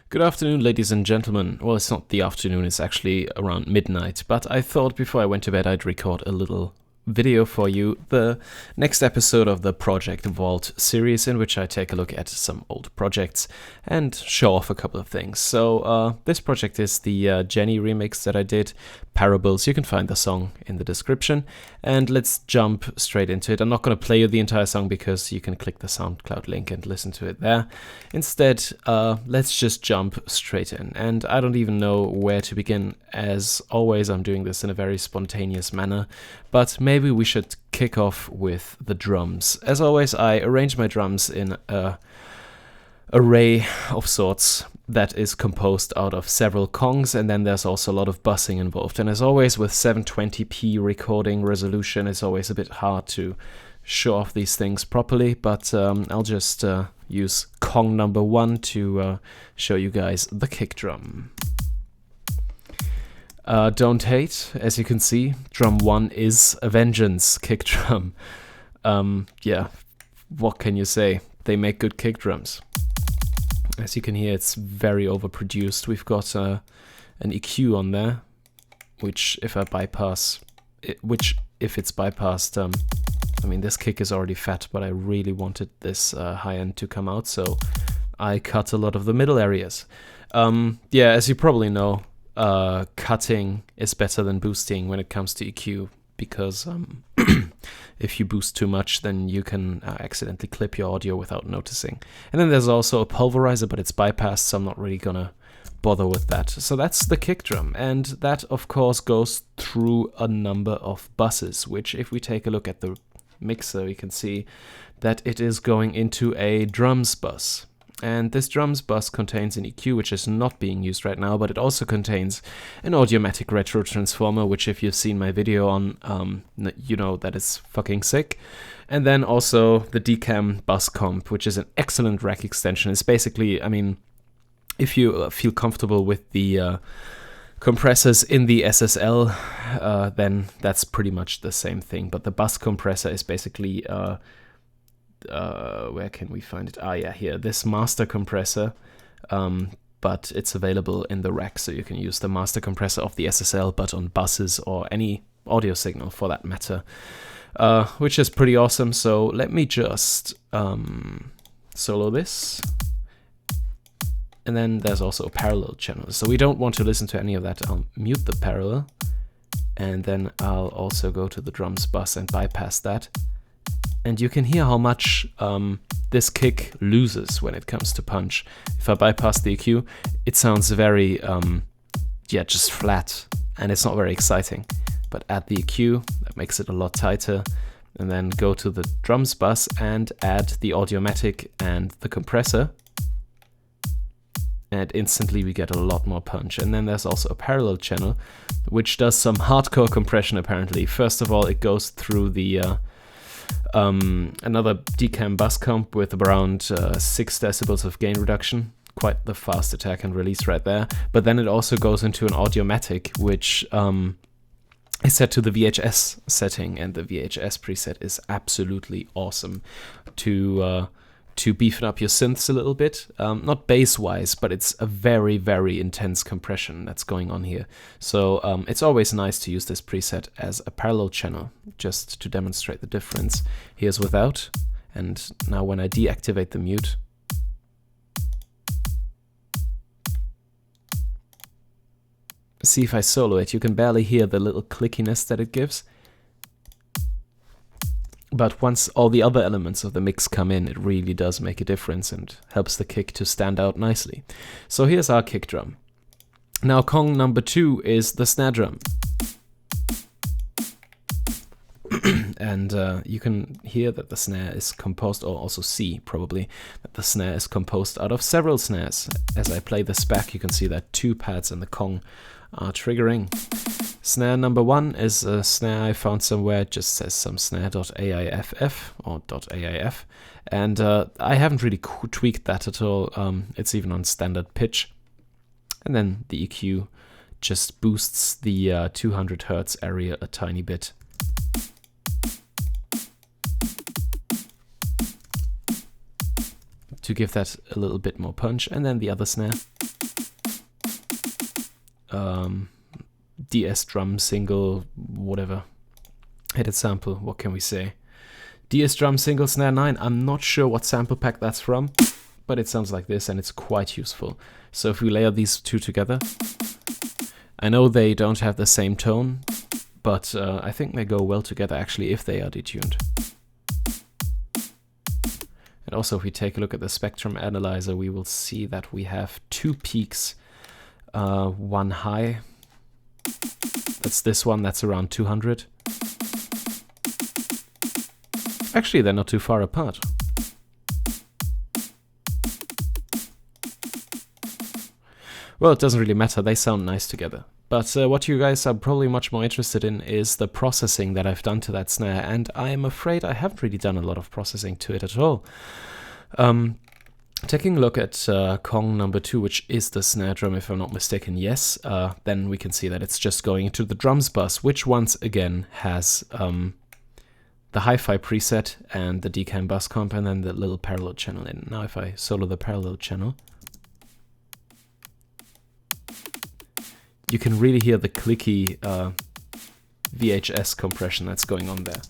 Good afternoon, ladies and gentlemen. Well, it's not the afternoon, it's actually around midnight, but I thought before I went to bed I'd record a little video for you, the next episode of the ProjectVault series, in which I take a look at some old projects and show off a couple of things. So this project is the Jeni remix that I did, Parables. You can find the song in the description, and let's jump straight into it. I'm not going to play you the entire song because you can click the SoundCloud link and listen to it there. Instead, let's just jump straight in, and I don't even know where to begin. As always, I'm doing this in a very spontaneous manner, but maybe we should kick off with the drums. As always, I arrange my drums in a array of sorts that is composed out of several congs, and then there's also a lot of bussing involved. And as always, with 720p recording resolution, it's always a bit hard to show off these things properly, but I'll just use Kong number 1 to show you guys the kick drum. Don't hate, as you can see, drum 1 is a vengeance kick drum. Yeah, what can you say? They make good kick drums. As you can hear, it's very overproduced. We've got an EQ on there, which if I bypass, if it's bypassed, I mean, this kick is already fat, but I really wanted this high end to come out, so I cut a lot of the middle areas. Yeah, as you probably know, cutting is better than boosting when it comes to EQ, because if you boost too much, then you can accidentally clip your audio without noticing. And then there's also a pulverizer, but it's bypassed, so I'm not really gonna bother with that. So that's the kick drum, and that of course goes through a number of buses, which if we take a look at the mixer, we can see that it is going into a drums bus. And this drums bus contains an EQ, which is not being used right now, but it also contains an Audiomatic retro transformer, which if you've seen my video on, you know that is fucking sick. And then also the Decam bus comp, which is an excellent rack extension. It's basically, I mean, if you feel comfortable with the compressors in the SSL, then that's pretty much the same thing. But the bus compressor is basically where can we find it? Ah, yeah, here, this master compressor, but it's available in the rack, so you can use the master compressor of the SSL, but on buses or any audio signal for that matter, which is pretty awesome. So let me just solo this. And then there's also a parallel channel, so we don't want to listen to any of that. I'll mute the parallel, and then I'll also go to the drums bus and bypass that. And you can hear how much this kick loses when it comes to punch. If I bypass the EQ, it sounds very, yeah, just flat, and it's not very exciting. But add the EQ, that makes it a lot tighter, and then go to the drums bus and add the Audiomatic and the compressor, and instantly we get a lot more punch. And then there's also a parallel channel, which does some hardcore compression apparently. First of all, it goes through the another Decam bus comp with around 6 decibels of gain reduction. Quite the fast attack and release right there. But then it also goes into an Audiomatic, which is set to the VHS setting, and the VHS preset is absolutely awesome to beef up your synths a little bit. Not bass-wise, but it's a very, very intense compression that's going on here. So it's always nice to use this preset as a parallel channel, just to demonstrate the difference. Here's without, and now when I deactivate the mute, see if I solo it, you can barely hear the little clickiness that it gives. But once all the other elements of the mix come in, it really does make a difference and helps the kick to stand out nicely. So here's our kick drum. Now Kong number 2 is the snare drum. And you can hear that the snare is composed, or also see probably, that the snare is composed out of several snares. As I play this back, you can see that 2 pads and the Kong are triggering. Snare number 1 is a snare I found somewhere. It just says some snare.aiff or .aif, and I haven't really tweaked that at all. It's even on standard pitch. And then the EQ just boosts the 200 Hertz area a tiny bit. To give that a little bit more punch, and then the other snare. DS drum single, whatever. Headed sample, what can we say? DS drum single snare 9. I'm not sure what sample pack that's from, but it sounds like this and it's quite useful. So if we layer these two together, I know they don't have the same tone, but I think they go well together actually if they are detuned. And also if we take a look at the spectrum analyzer, we will see that we have two peaks, one high. That's this one, that's around 200. Actually, they're not too far apart. Well, it doesn't really matter, they sound nice together. But what you guys are probably much more interested in is the processing that I've done to that snare, and I am afraid I haven't really done a lot of processing to it at all. Taking a look at Kong number 2, which is the snare drum if I'm not mistaken, yes, then we can see that it's just going into the drums bus, which once again has the hi-fi preset and the decam bus comp and then the little parallel channel in. Now if I solo the parallel channel, you can really hear the clicky VHS compression that's going on there.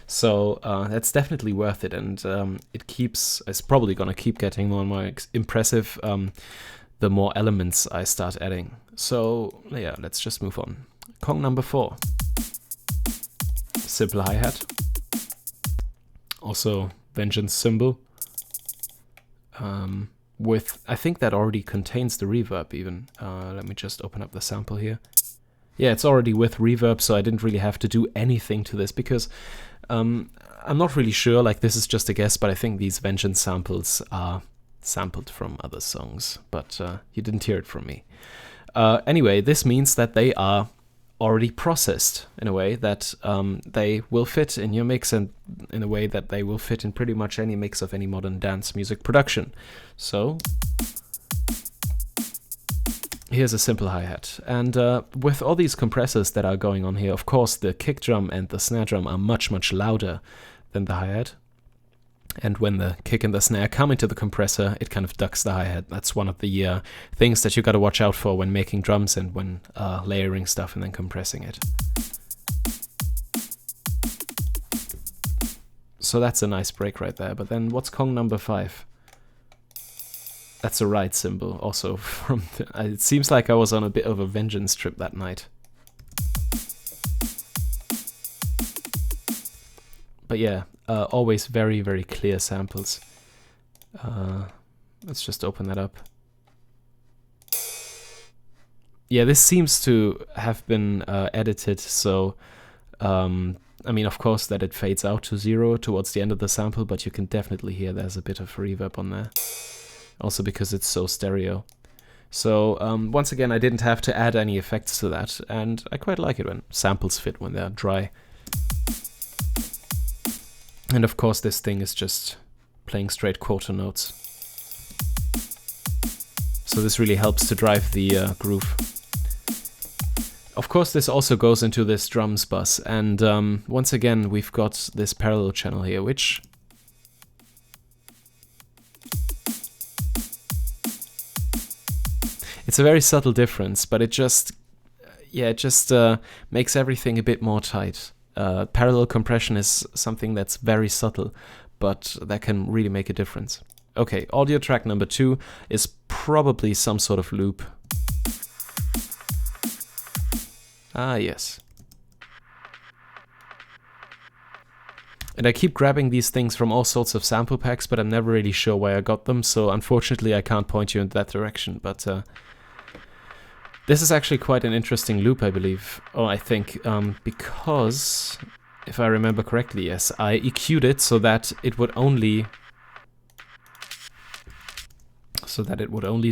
So that's definitely worth it, and it's probably going to keep getting more and more impressive the more elements I start adding. So yeah, let's just move on. Kong number 4. Simple hi-hat. Also Vengeance cymbal. With, I think that already contains the reverb even. Let me just open up the sample here. Yeah, it's already with reverb, so I didn't really have to do anything to this because I'm not really sure, like this is just a guess, but I think these Vengeance samples are sampled from other songs, but you didn't hear it from me. Anyway, this means that they are already processed in a way that they will fit in your mix and in a way that they will fit in pretty much any mix of any modern dance music production. So here's a simple hi-hat, and with all these compressors that are going on here, of course the kick drum and the snare drum are much louder than the hi-hat, and when the kick and the snare come into the compressor, it kind of ducks the hi-hat. That's one of the things that you got to watch out for when making drums and when layering stuff and then compressing it. So that's a nice break right there. But then what's Kong number 5? That's a ride cymbal, also from it seems like I was on a bit of a Vengeance trip that night. But yeah, always very clear samples. Let's just open that up. Yeah, this seems to have been edited, so I mean, of course that it fades out to 0 towards the end of the sample, but you can definitely hear there's a bit of reverb on there. Also because it's so stereo. So once again, I didn't have to add any effects to that, and I quite like it when samples fit when they're dry. And of course this thing is just playing straight quarter notes. So this really helps to drive the groove. Of course this also goes into this drums bus, and once again we've got this parallel channel here, which it's a very subtle difference, but it just, yeah, it just makes everything a bit more tight. Parallel compression is something that's very subtle, but that can really make a difference. Okay, audio track number 2 is probably some sort of loop. Ah, yes. And I keep grabbing these things from all sorts of sample packs, but I'm never really sure where I got them, so unfortunately I can't point you in that direction, but this is actually quite an interesting loop, I believe. Oh, I think, because, if I remember correctly, yes, I EQ'd it so that it would only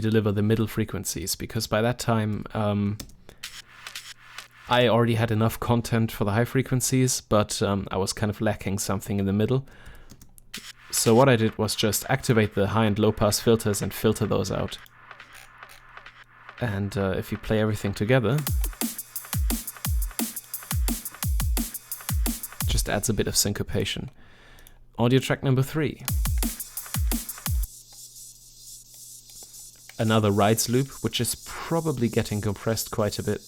deliver the middle frequencies, because by that time I already had enough content for the high frequencies, but I was kind of lacking something in the middle. So what I did was just activate the high and low pass filters and filter those out. And if you play everything together, just adds a bit of syncopation. Audio track number 3. another rides loop, which is probably getting compressed quite a bit.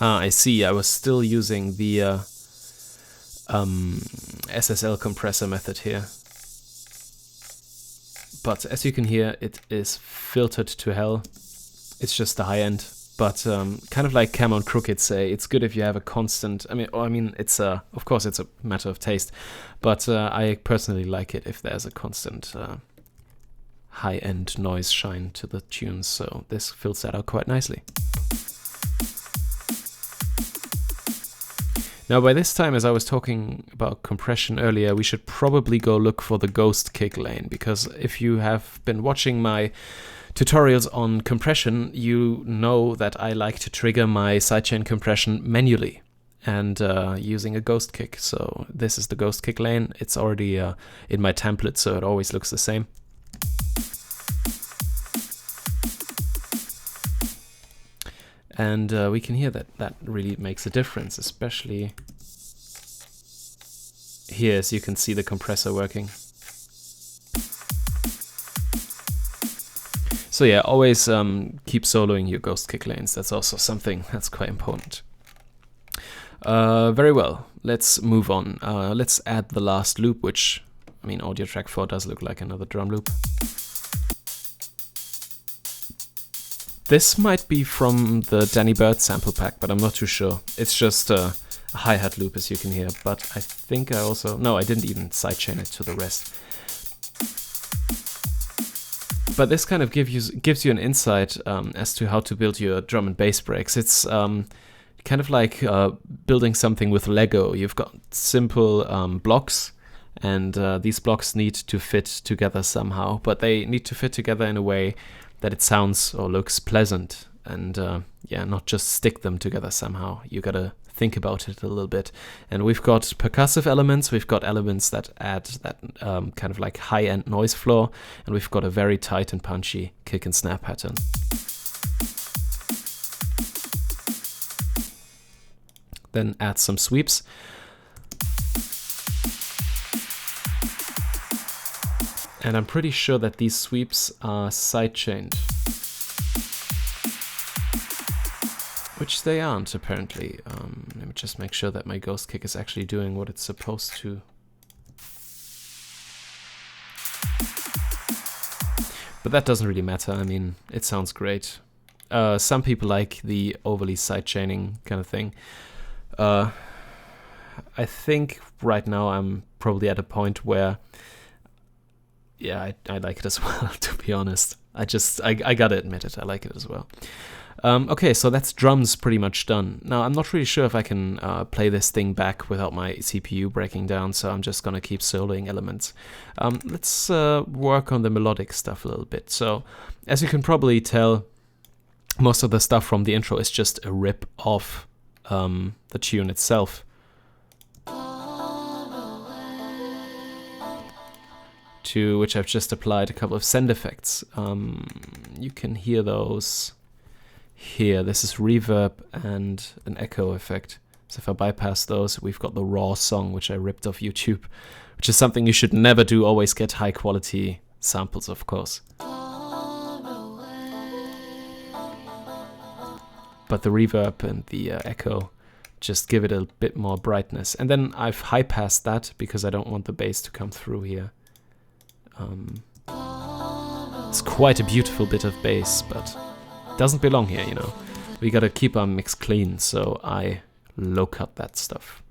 I see, I was still using the SSL compressor method here. But as you can hear, it is filtered to hell. It's just the high end. But kind of like Cam on Crooked say, it's good if you have a constant. I mean, it's of course it's a matter of taste, but I personally like it if there's a constant high-end noise shine to the tunes. So this fills that out quite nicely. Now, by this time, as I was talking about compression earlier, we should probably go look for the ghost kick lane, because if you have been watching my tutorials on compression, you know that I like to trigger my sidechain compression manually and using a ghost kick. So this is the ghost kick lane. It's already in my template, so it always looks the same. And we can hear that that really makes a difference, especially here, as you can see the compressor working. So yeah, always keep soloing your ghost kick lanes. That's also something that's quite important. Very well, let's move on. Let's add the last loop, which, I mean, audio track 4 does look like another drum loop. This might be from the Danny Bird sample pack, but I'm not too sure. It's just a hi-hat loop, as you can hear, but I think I also... No, I didn't even sidechain it to the rest. But this kind of gives you an insight as to how to build your drum and bass breaks. It's kind of like building something with Lego. You've got simple blocks, and these blocks need to fit together somehow, but they need to fit together in a way that it sounds or looks pleasant, and yeah, not just stick them together somehow. You gotta think about it a little bit. And we've got percussive elements, we've got elements that add that kind of like high-end noise floor, and we've got a very tight and punchy kick and snare pattern. Then add some sweeps. And I'm pretty sure that these sweeps are sidechained. Which they aren't, apparently. Let me just make sure that my ghost kick is actually doing what it's supposed to. But that doesn't really matter. I mean, it sounds great. Some people like the overly sidechaining kind of thing. I think right now I'm probably at a point where, yeah, I like it as well, to be honest. I gotta admit it, I like it as well. Okay, so that's drums pretty much done. Now, I'm not really sure if I can play this thing back without my CPU breaking down, so I'm just gonna keep soloing elements. Let's work on the melodic stuff a little bit. So, as you can probably tell, most of the stuff from the intro is just a rip off the tune itself. To which I've just applied a couple of send effects. You can hear those here. This is reverb and an echo effect. So if I bypass those, we've got the raw song, which I ripped off YouTube, which is something you should never do. Always get high quality samples, of course. But the reverb and the echo just give it a bit more brightness. And then I've high passed that because I don't want the bass to come through here. It's quite a beautiful bit of bass, but it doesn't belong here, you know. We gotta keep our mix clean, so I low cut that stuff.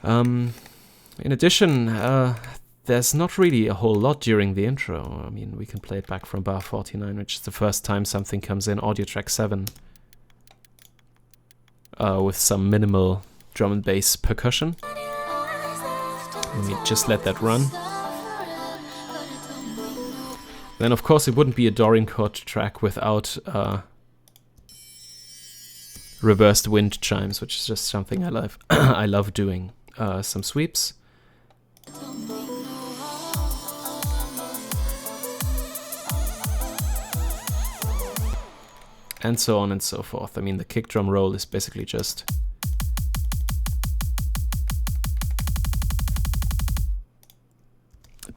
In addition, there's not really a whole lot during the intro. I mean, we can play it back from bar 49, which is the first time something comes in, audio track 7. With some minimal drum and bass percussion. Let me just let that run. Then, of course, it wouldn't be a Dorincourt track without reversed wind chimes, which is just something I love. I love doing. Some sweeps. And so on and so forth. I mean, the kick drum roll is basically just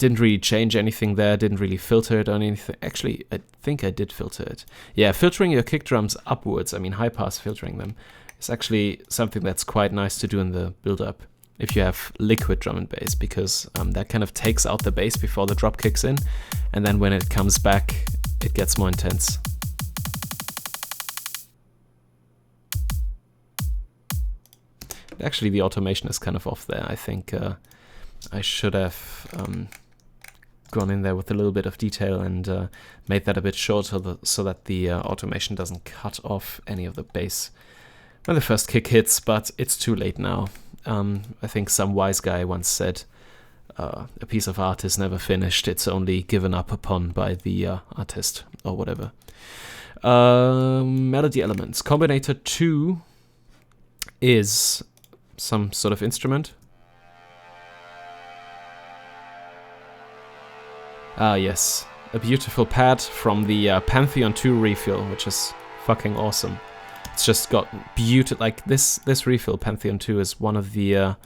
didn't really change anything there, didn't really filter it on anything. Actually, I think I did filter it. Yeah, filtering your kick drums upwards, I mean high pass filtering them, is actually something that's quite nice to do in the build-up if you have liquid drum and bass, because that kind of takes out the bass before the drop kicks in, and then when it comes back, it gets more intense. Actually, the automation is kind of off there. I think I should have gone in there with a little bit of detail and made that a bit shorter so that the automation doesn't cut off any of the bass when the first kick hits, but it's too late now. I think some wise guy once said, a piece of art is never finished, it's only given up upon by the artist, or whatever. Melody elements. Combinator 2 is some sort of instrument. Ah, yes. A beautiful pad from the Pantheon 2 refill, which is fucking awesome. It's just got beautiful, like this refill, Pantheon 2, is one of the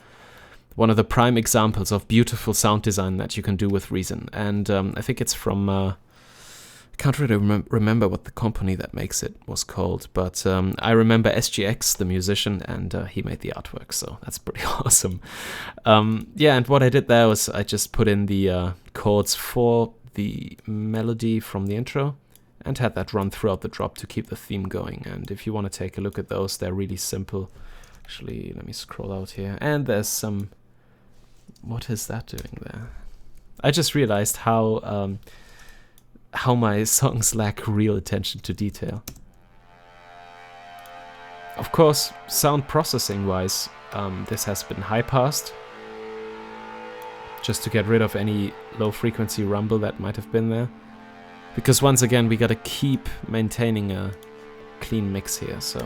prime examples of beautiful sound design that you can do with Reason. And I think it's from, I can't really remember what the company that makes it was called, but I remember SGX, the musician, and he made the artwork, so that's pretty awesome. Yeah, and what I did there was I just put in the chords for the melody from the intro, and had that run throughout the drop to keep the theme going. And if you want to take a look at those, they're really simple. Actually, let me scroll out here. And there's some... What is that doing there? I just realized how my songs lack real attention to detail. Of course, sound processing-wise, this has been high-passed, just to get rid of any low-frequency rumble that might have been there. Because once again, we gotta keep maintaining a clean mix here, so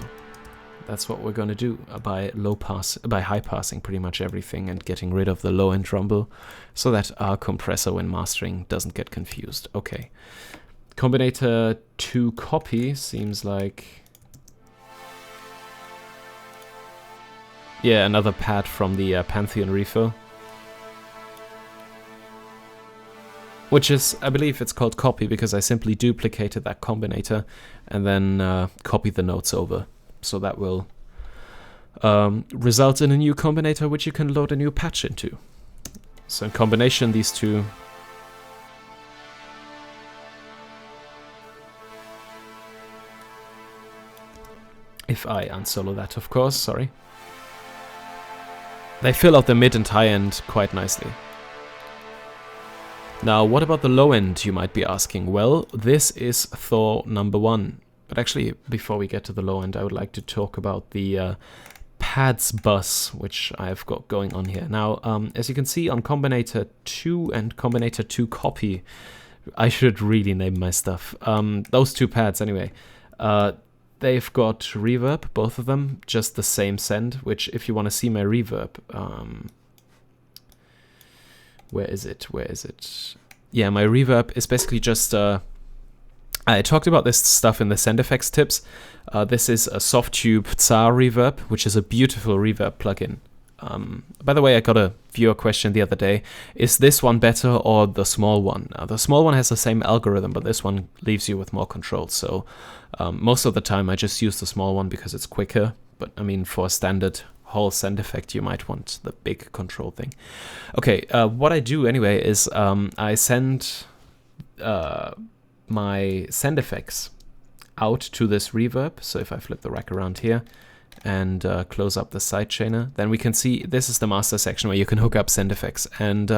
that's what we're gonna do by high passing pretty much everything and getting rid of the low end rumble, so that our compressor when mastering doesn't get confused. Okay, Combinator 2 copy seems like, yeah, another pad from the Pantheon refill. Which is, I believe it's called copy because I simply duplicated that combinator and then copied the notes over. So that will result in a new combinator which you can load a new patch into. So in combination, these two... If I unsolo that, of course, sorry. They fill out the mid and high end quite nicely. Now, what about the low end, you might be asking? Well, this is Thor number 1. But actually, before we get to the low end, I would like to talk about the pads bus, which I've got going on here. Now, as you can see on Combinator 2 and Combinator 2 copy, I should really name my stuff. Those two pads, anyway. They've got reverb, both of them, just the same send, which if you want to see my reverb... Where is it? Yeah, my reverb is basically just... I talked about this stuff in the send effects tips. This is a Softtube Tsar reverb, which is a beautiful reverb plugin. By the way, I got a viewer question the other day. Is this one better or the small one? The small one has the same algorithm, but this one leaves you with more control. So most of the time I just use the small one because it's quicker. But I mean, for a standard whole send effect, you might want the big control thing. Okay, what I do anyway is I send my send effects out to this reverb. So if I flip the rack around here and close up the sidechainer, then we can see this is the master section where you can hook up send effects. And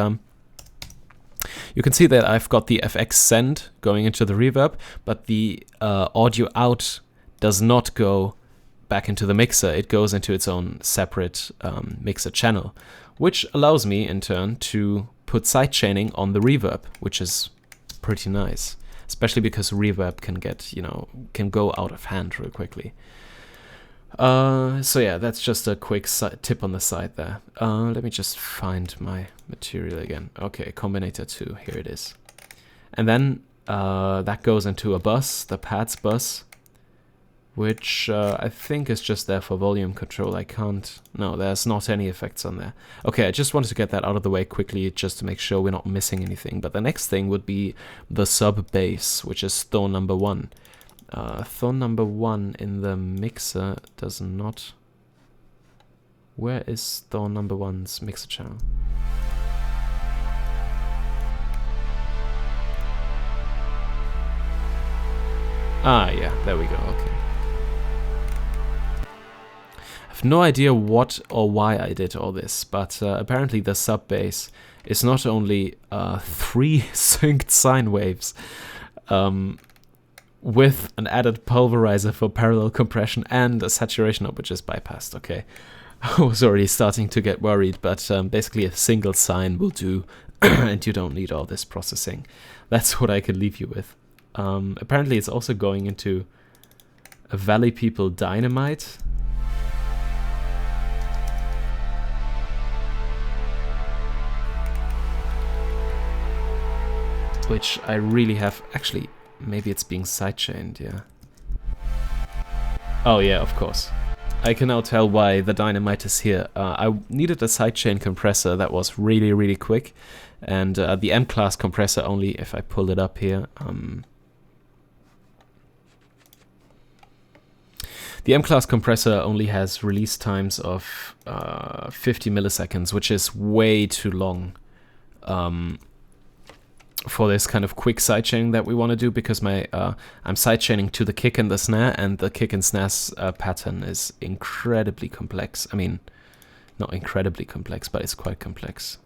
you can see that I've got the FX send going into the reverb, but the audio out does not go back into the mixer. It goes into its own separate mixer channel, which allows me in turn to put sidechaining on the reverb, which is pretty nice, especially because reverb can get, can go out of hand real quickly. So yeah, that's just a quick tip on the side there. Let me just find my material again. Okay, Combinator 2, here it is. And then that goes into a bus, the pads bus. which I think is just there for volume control. I can't... No, there's not any effects on there. Okay, I just wanted to get that out of the way quickly just to make sure we're not missing anything. But the next thing would be the sub bass, which is tone number 1. Tone number 1 in the mixer does not... Where is tone number 1's mixer channel? Ah, yeah, there we go, okay. I have no idea what or why I did all this, but apparently the sub bass is not only 3 synced sine waves with an added pulverizer for parallel compression and a saturation knob which is bypassed. Okay, I was already starting to get worried, but basically a single sine will do and you don't need all this processing. That's what I can leave you with. Apparently it's also going into a Valley People Dynamite. Which I really have... Actually, maybe it's being sidechained, yeah. Oh yeah, of course. I can now tell why the Dynamite is here. I needed a sidechain compressor that was really, really quick. And the M-class compressor only, if I pull it up here... The M-class compressor only has release times of 50 milliseconds, which is way too long for this kind of quick sidechaining that we want to do, because I'm sidechaining to the kick and the snare, and the kick and snare's pattern is incredibly complex. I mean, not incredibly complex, but it's quite complex.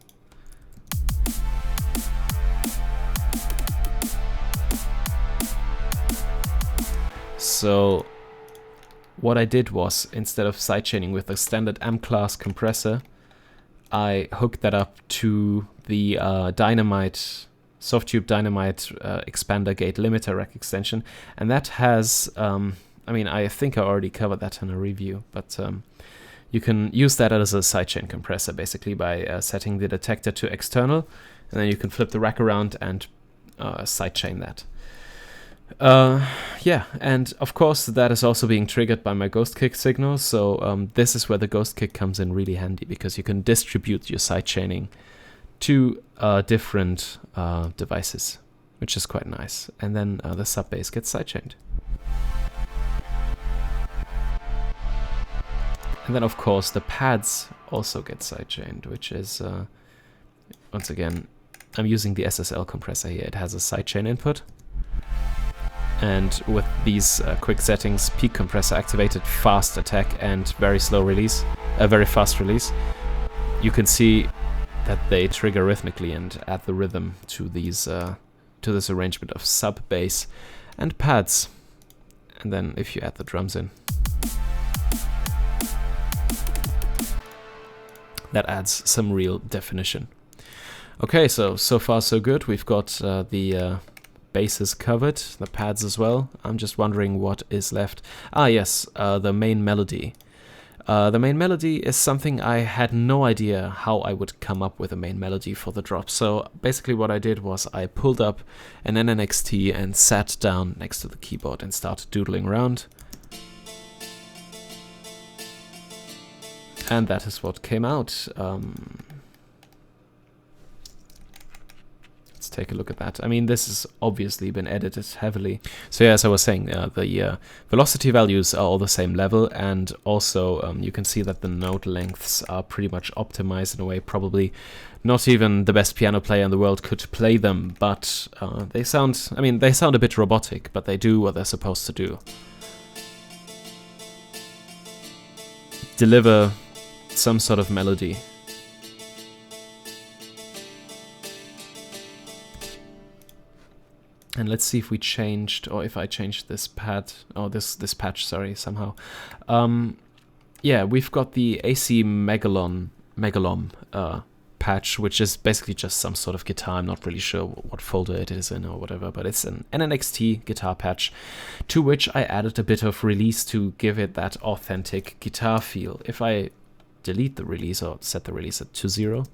So what I did was, instead of sidechaining with a standard M-class compressor, I hooked that up to the Dynamite, Softtube Dynamite expander gate limiter rack extension, and that has, I mean, I think I already covered that in a review, but you can use that as a sidechain compressor, basically by setting the detector to external, and then you can flip the rack around and sidechain that. Yeah, and of course that is also being triggered by my ghost kick signal, so this is where the ghost kick comes in really handy, because you can distribute your sidechaining to different devices, which is quite nice. And then the sub bass gets sidechained. And then of course the pads also get sidechained, which is, once again, I'm using the SSL compressor here. It has a sidechain input. And with these quick settings, peak compressor activated, fast attack, and very slow release, very fast release, you can see that they trigger rhythmically and add the rhythm to these to this arrangement of sub bass and pads. And then if you add the drums in, that adds some real definition. Okay, so far so good. We've got the basses covered, the pads as well. I'm just wondering what is left. Ah yes, the main melody. The main melody is something I had no idea how I would come up with a main melody for the drop. So basically what I did was I pulled up an NNXT and sat down next to the keyboard and started doodling around. And that is what came out. Let's take a look at that. I mean, this has obviously been edited heavily. So yeah, as I was saying, the velocity values are all the same level, and also you can see that the note lengths are pretty much optimized in a way. Probably not even the best piano player in the world could play them, but they sound, I mean, they sound a bit robotic, but they do what they're supposed to do. Deliver some sort of melody. And let's see if we changed, or if I changed this pad, or this patch, sorry, somehow. Yeah, we've got the AC Megalom patch, which is basically just some sort of guitar. I'm not really sure what folder it is in or whatever, but it's an NNXT guitar patch, to which I added a bit of release to give it that authentic guitar feel. If I delete the release or set the release to 0,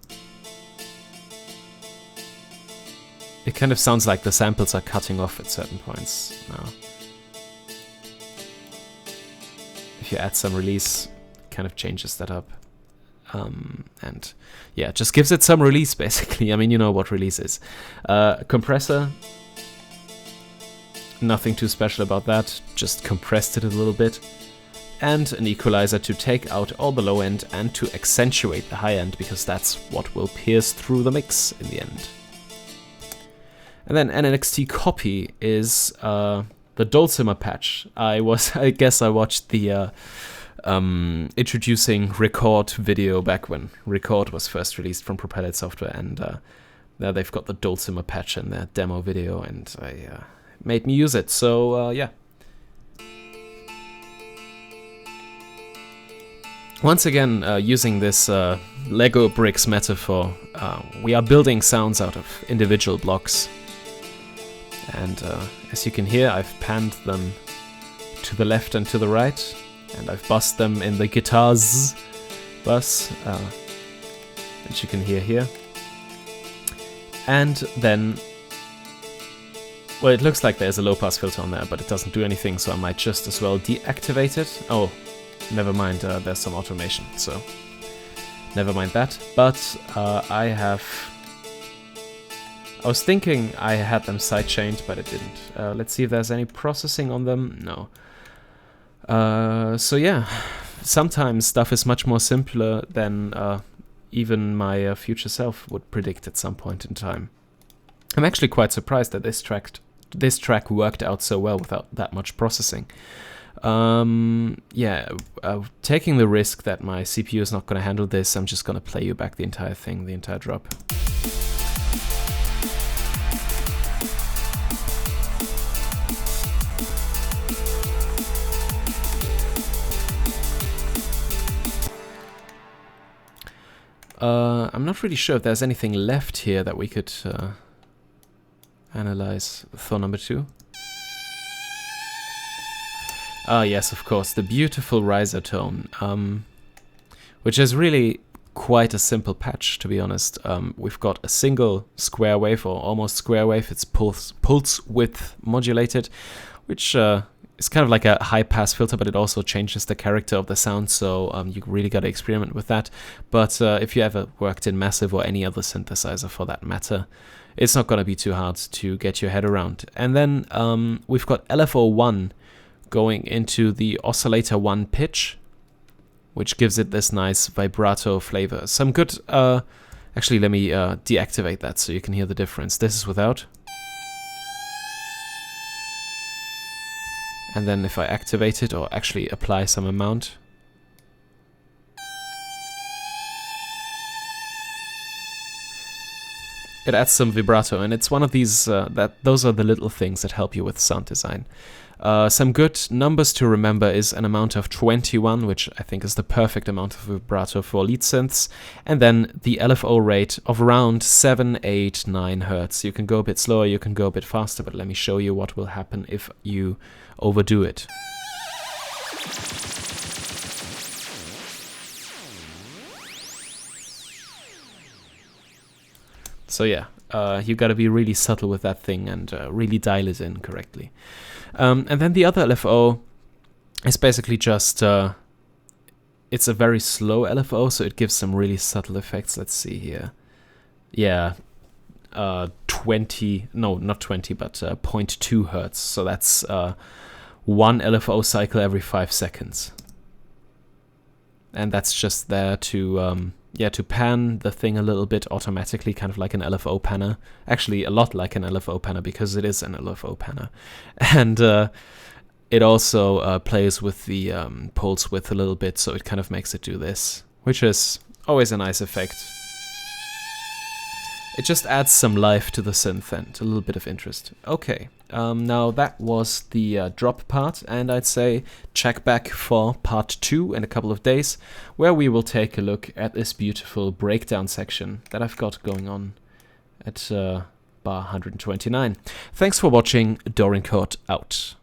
it kind of sounds like the samples are cutting off at certain points now. if you add some release, kind of changes that up. And yeah, just gives it some release, basically. I mean, you know what release is. Compressor, nothing too special about that, just compressed it a little bit. And an equalizer to take out all the low end and to accentuate the high end, because that's what will pierce through the mix in the end. And then an NXT copy is the dulcimer patch. I guess I watched the introducing Record video back when Record was first released from Propellet Software, and there they've got the dulcimer patch in their demo video, and I made me use it. So yeah. Once again, using this Lego bricks metaphor, we are building sounds out of individual blocks. And as you can hear, I've panned them to the left and to the right, and I've bussed them in the guitars bus, which you can hear here. And then, well, it looks like there's a low-pass filter on there, but it doesn't do anything, so I might just as well deactivate it. Oh, never mind, there's some automation, so never mind that. But I was thinking I had them sidechained, but it didn't. Let's see if there's any processing on them. No. So yeah, sometimes stuff is much more simpler than even my future self would predict at some point in time. I'm actually quite surprised that this track worked out so well without that much processing. Yeah, taking the risk that my CPU is not going to handle this, I'm just going to play you back the entire thing, the entire drop. I'm not really sure if there's anything left here that we could analyze. Thor number 2. Ah, yes, of course, the beautiful riser tone, which is really quite a simple patch, to be honest. We've got a single square wave, or almost square wave. It's pulse width modulated, which is kind of like a high-pass filter, but it also changes the character of the sound, so you really got to experiment with that. But if you ever worked in Massive or any other synthesizer for that matter, it's not going to be too hard to get your head around. And then we've got LFO1 going into the oscillator 1 pitch, which gives it this nice vibrato flavor. Some good... actually, let me deactivate that so you can hear the difference. This is without. And then if I activate it, or actually apply some amount, it adds some vibrato, and it's one of these, those are the little things that help you with sound design. Some good numbers to remember is an amount of 21, which I think is the perfect amount of vibrato for lead synths, and then the LFO rate of around 7, 8, 9 hertz. You can go a bit slower, you can go a bit faster, but let me show you what will happen if you overdo it. So yeah, you gotta be really subtle with that thing and really dial it in correctly. And then the other LFO is basically just, it's a very slow LFO, so it gives some really subtle effects. Let's see here. Yeah, 20, no, not 20, but 0.2 hertz. So that's 1 LFO cycle every 5 seconds. And that's just there to, yeah, to pan the thing a little bit automatically, kind of like an LFO panner. Actually, a lot like an LFO panner, because it is an LFO panner. And it also plays with the pulse width a little bit, so it kind of makes it do this, which is always a nice effect. It just adds some life to the synth and a little bit of interest. Okay, now that was the drop part, and I'd say check back for part 2 in a couple of days, where we will take a look at this beautiful breakdown section that I've got going on at bar 129. Thanks for watching. Dorincourt out.